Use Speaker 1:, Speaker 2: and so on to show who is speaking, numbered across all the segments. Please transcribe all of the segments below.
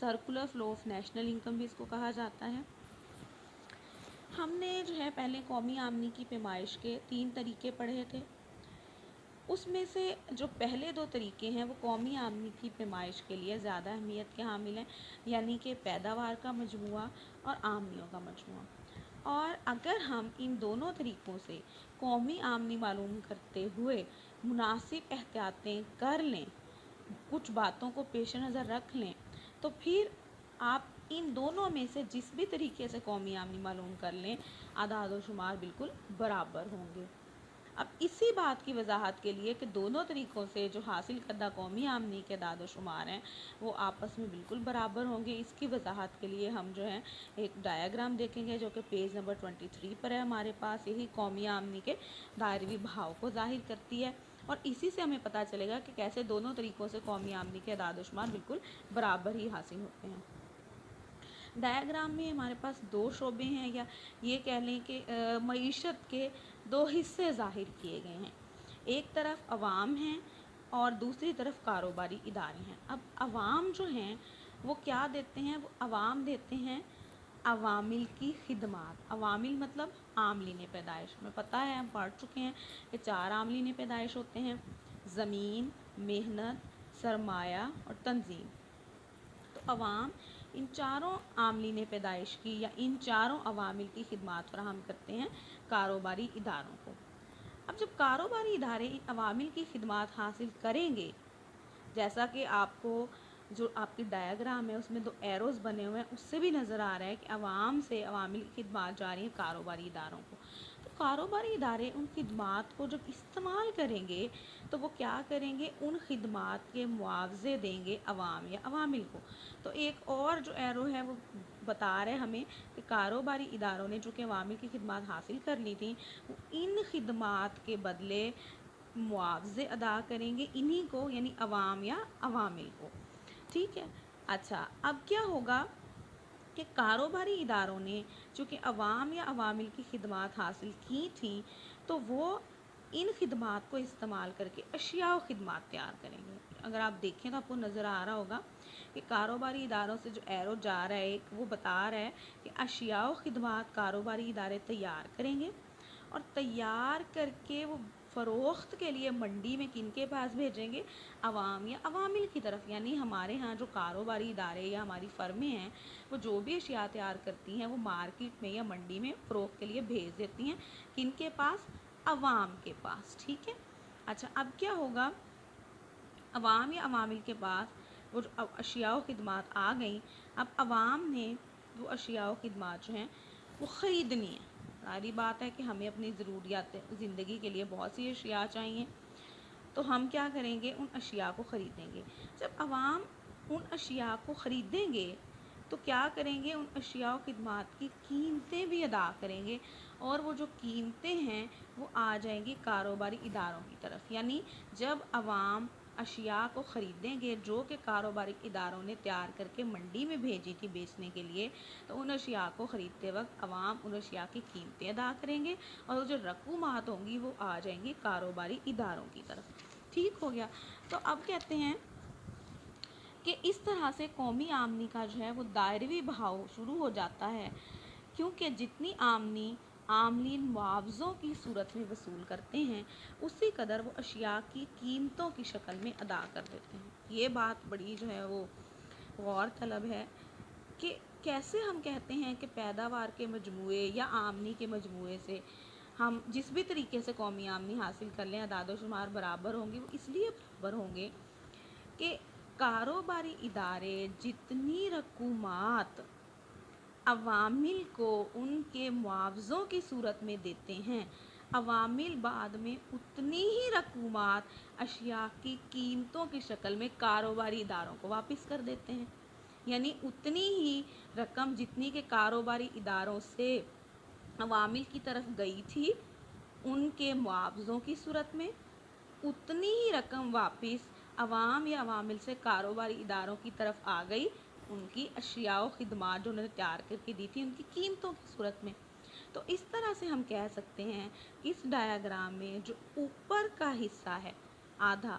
Speaker 1: Circular flow of national income بھی اس کو کہا جاتا ہے۔ ہم نے جو ہے پہلے قومی آمدنی کی پیمائش کے 3 طریقے پڑھے تھے۔ اس میں سے جو پہلے 2 طریقے ہیں وہ قومی آمدنی کی پیمائش کے لیے زیادہ اہمیت کے حامل ہیں، یعنی کہ پیداوار کا مجموعہ اور آمدنیوں کا مجموعہ۔ اور اگر ہم ان دونوں طریقوں سے قومی آمدنی معلوم کرتے ہوئے مناسب احتیاطیں کر لیں، کچھ باتوں کو پیش نظر رکھ لیں، تو پھر آپ ان دونوں میں سے جس بھی طریقے سے قومی آمدنی معلوم کر لیں، اعداد و شمار بالکل برابر ہوں گے۔ اب اسی بات کی وضاحت کے لیے کہ دونوں طریقوں سے جو حاصل کردہ قومی آمدنی کے اعداد و شمار ہیں وہ آپس میں بالکل برابر ہوں گے، اس کی وضاحت کے لیے ہم جو ہے ایک ڈایاگرام دیکھیں گے جو کہ پیج نمبر 23 پر ہے ہمارے پاس۔ یہی قومی آمدنی کے دائروی بھاؤ کو ظاہر کرتی ہے، اور اسی سے ہمیں پتہ چلے گا کہ کیسے دونوں طریقوں سے قومی آمدنی کے اعداد و شمار بالکل برابر ہی حاصل ہوتے ہیں۔ ڈایاگرام میں ہمارے پاس 2 شعبے ہیں، یا یہ کہہ لیں کہ معیشت کے 2 حصے ظاہر کیے گئے ہیں۔ ایک طرف عوام ہیں اور دوسری طرف کاروباری ادارے ہیں۔ اب عوام جو ہیں وہ کیا دیتے ہیں؟ وہ عوام دیتے ہیں عوامل کی خدمات۔ عوامل مطلب عاملین پیدائش۔ ہمیں پتہ ہے، ہم پڑھ چکے ہیں کہ 4 عاملین پیدائش ہوتے ہیں: زمین، محنت، سرمایہ اور تنظیم۔ تو عوام ان چاروں عاملین پیدائش کی یا ان چاروں عوامل کی خدمات فراہم کرتے ہیں کاروباری اداروں کو۔ اب جب کاروباری ادارے ان عوامل کی خدمات حاصل کریں گے، جیسا کہ آپ کو جو آپ کی ڈایاگرام ہے اس میں 2 ایروز بنے ہوئے ہیں، اس سے بھی نظر آ رہا ہے کہ عوام سے عوامل کی خدمات جا رہی ہیں کاروباری اداروں کو۔ تو کاروباری ادارے ان خدمات کو جب استعمال کریں گے تو وہ کیا کریں گے؟ ان خدمات کے معاوضے دیں گے عوام یا عوامل کو۔ تو ایک اور جو ایرو ہے وہ بتا رہے ہمیں کہ کاروباری اداروں نے جو کہ عوامل کی خدمات حاصل کر لی تھیں، وہ ان خدمات کے بدلے معاوضے ادا کریں گے انہی کو، یعنی عوام یا عوامل کو۔ ٹھیک ہے، اچھا اب کیا ہوگا کہ کاروباری اداروں نے چونکہ عوام یا عوامل کی خدمات حاصل کی تھیں تو وہ ان خدمات کو استعمال کر کے اشیاء و خدمات تیار کریں گے۔ اگر آپ دیکھیں تو آپ کو نظر آ رہا ہوگا کہ کاروباری اداروں سے جو ایرو جا رہا ہے وہ بتا رہا ہے کہ اشیاء و خدمات کاروباری ادارے تیار کریں گے، اور تیار کر کے وہ فروخت کے لیے منڈی میں کن کے پاس بھیجیں گے؟ عوام یا عوامل کی طرف۔ یعنی ہمارے ہاں جو کاروباری ادارے یا ہماری فرمیں ہیں وہ جو بھی اشیاء تیار کرتی ہیں وہ مارکیٹ میں یا منڈی میں فروخت کے لیے بھیج دیتی ہیں، کن کے پاس؟ عوام کے پاس۔ ٹھیک ہے، اچھا اب کیا ہوگا؟ عوام یا عوامل کے پاس وہ جو اشیاء و خدمات آ گئیں، اب عوام نے وہ اشیاء و خدمات جو ہیں وہ خریدنی ہے۔ ساری بات ہے کہ ہمیں اپنی ضروریات زندگی کے لیے بہت سی اشیاء چاہیے، تو ہم کیا کریں گے؟ ان اشیاء کو خریدیں گے۔ جب عوام ان اشیاء کو خریدیں گے تو کیا کریں گے؟ ان اشیاء و خدمات کی قیمتیں بھی ادا کریں گے، اور وہ جو قیمتیں ہیں وہ آ جائیں گی کاروباری اداروں کی طرف۔ یعنی جب عوام اشیاء کو خریدیں گے جو کہ کاروباری اداروں نے تیار کر کے منڈی میں بھیجی تھی بیچنے کے لیے، تو ان اشیاء کو خریدتے وقت عوام ان اشیاء کی قیمتیں ادا کریں گے، اور وہ جو رقومات ہوں گی وہ آ جائیں گی کاروباری اداروں کی طرف۔ ٹھیک ہو گیا؟ تو اب کہتے ہیں کہ اس طرح سے قومی آمدنی کا جو ہے وہ دائروی بہاؤ شروع ہو جاتا ہے، کیونکہ جتنی آمدنی عاملین معاوضوں کی صورت میں وصول کرتے ہیں اسی قدر وہ اشیاء کی قیمتوں کی شکل میں ادا کر دیتے ہیں۔ یہ بات بڑی جو ہے وہ غور طلب ہے کہ کیسے ہم کہتے ہیں کہ پیداوار کے مجموعے یا آمدنی کے مجموعے سے ہم جس بھی طریقے سے قومی آمدنی حاصل کر لیں اعداد و شمار برابر ہوں گے۔ وہ اس لیے برابر ہوں گے کہ کاروباری ادارے جتنی رقومات عوامل کو ان کے معاوضوں کی صورت میں دیتے ہیں، عوامل بعد میں اتنی ہی رقومات اشیاء کی قیمتوں کی شکل میں کاروباری اداروں کو واپس کر دیتے ہیں۔ یعنی اتنی ہی رقم جتنی کہ کاروباری اداروں سے عوامل کی طرف گئی تھی ان کے معاوضوں کی صورت میں، اتنی ہی رقم واپس عوام یا عوامل سے کاروباری اداروں کی طرف آ گئی ان کی اشیاء و خدمات جو انہوں نے تیار کر کے دی تھی ان کی قیمتوں کی صورت میں۔ تو اس طرح سے ہم کہہ سکتے ہیں کہ اس ڈایاگرام میں جو اوپر کا حصہ ہے آدھا،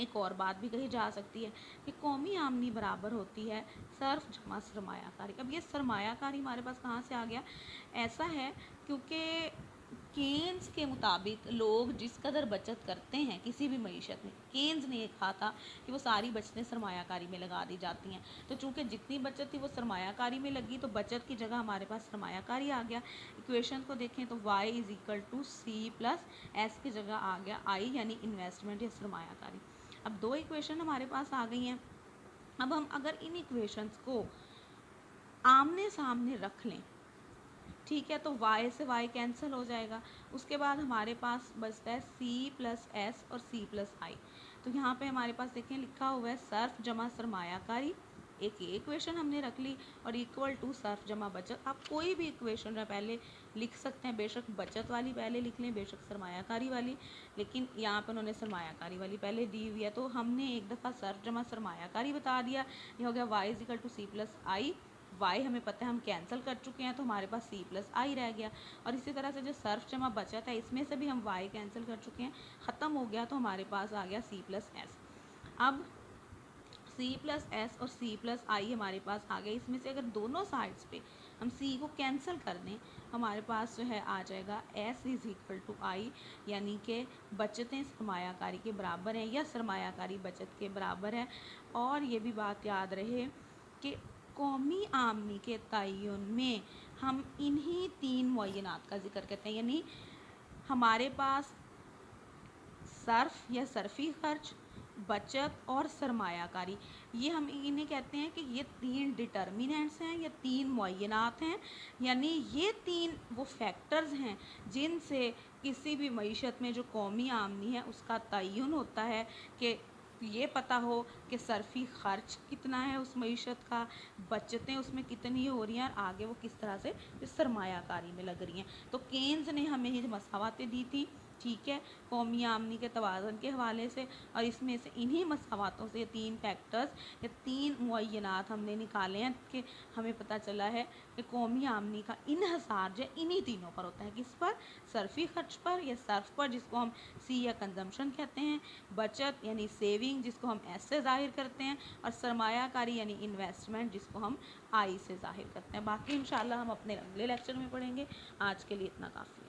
Speaker 1: ایک اور بات بھی کہی جا سکتی ہے کہ قومی آمدنی برابر ہوتی ہے صرف جمع سرمایہ کاری۔ اب یہ سرمایہ کاری ہمارے پاس کہاں سے آ گیا؟ ایسا ہے کیونکہ کینز کے مطابق لوگ جس قدر بچت کرتے ہیں کسی بھی معیشت میں، کینز نے یہ کہا تھا کہ وہ ساری بچتیں سرمایہ کاری میں لگا دی جاتی ہیں، تو چونکہ جتنی بچت تھی وہ سرمایہ کاری میں لگی، تو بچت کی جگہ ہمارے پاس سرمایہ کاری آ گیا۔ ایکویشن کو دیکھیں تو y=c+s کی جگہ آ گیا I یعنی انویسٹمنٹ یا سرمایہ کاری۔ اب دو ایکویشن ہمارے پاس آ گئی ہیں۔ اب ہم اگر ان ایکویشنز کو آمنے سامنے رکھ لیں، ٹھیک ہے، تو y سے y کینسل ہو جائے گا، اس کے بعد ہمارے پاس بچتا ہے c+s اور c+i۔ تو یہاں پہ ہمارے پاس دیکھیں لکھا ہوا ہے صرف جمع سرمایہ کاری، ایک یہ ایکویشن ہم نے رکھ لی، اور ایکول ٹو صرف جمع بچت۔ آپ کوئی بھی ایکویشن پہلے لکھ سکتے ہیں، بے شک بچت والی پہلے لکھ لیں، بے شک سرمایہ کاری والی، لیکن یہاں پہ انہوں نے سرمایہ کاری والی پہلے دی ہوئی ہے، تو ہم نے ایک دفعہ صرف جمع سرمایہ کاری بتا دیا، یہ ہو گیا y=c+i۔ y ہمیں پتہ ہے ہم کینسل کر چکے ہیں، تو ہمارے پاس c+i رہ گیا، اور اسی طرح سے جو صرف جمع بچت ہے اس میں سے بھی ہم y کینسل کر چکے ہیں، ختم ہو گیا، تو ہمارے پاس آ گیا c+s۔ اب c+s اور c+i ہمارے پاس آ گئے، اس میں سے اگر دونوں سائڈس پہ ہم c کو کینسل کر دیں، ہمارے پاس جو ہے آ جائے گا s=i، یعنی کہ بچتیں سرمایہ کاری کے برابر ہیں یا سرمایہ کاری بچت کے برابر ہے۔ اور یہ بھی بات یاد رہے کہ قومی آمدنی کے تعین میں ہم انہی تین معینات کا ذکر کرتے ہیں، یعنی ہمارے پاس صرف یا صرفی خرچ، بچت اور سرمایہ کاری، یہ ہم انہیں کہتے ہیں کہ یہ تین ڈٹرمیننٹس ہیں یا تین معینات ہیں، یعنی یہ تین وہ فیکٹرز ہیں جن سے کسی بھی معیشت میں جو قومی آمدنی ہے اس کا تعین ہوتا ہے، کہ یہ پتہ ہو کہ صرفی خرچ کتنا ہے اس معیشت کا، بچتیں اس میں کتنی ہو رہی ہیں، اور آگے وہ کس طرح سے سرمایہ کاری میں لگ رہی ہیں۔ تو کینز نے ہمیں یہ مساواتیں دی تھی، ٹھیک ہے، قومی آمدنی کے توازن کے حوالے سے، اور اس میں سے انہی مساواتوں سے تین فیکٹرز یا تین معینات ہم نے نکالے ہیں کہ ہمیں پتہ چلا ہے کہ قومی آمدنی کا انحصار جو انہی تینوں پر ہوتا ہے، کس پر؟ صرفی خرچ پر یا صرف پر، جس کو ہم سی یا کنزمپشن کہتے ہیں، بچت یعنی سیونگ جس کو ہم ایس سے ظاہر کرتے ہیں، اور سرمایہ کاری یعنی انویسٹمنٹ جس کو ہم آئی سے ظاہر کرتے ہیں۔ باقی انشاءاللہ ہم اپنے اگلے لیکچر میں پڑھیں گے، آج کے لیے اتنا کافی۔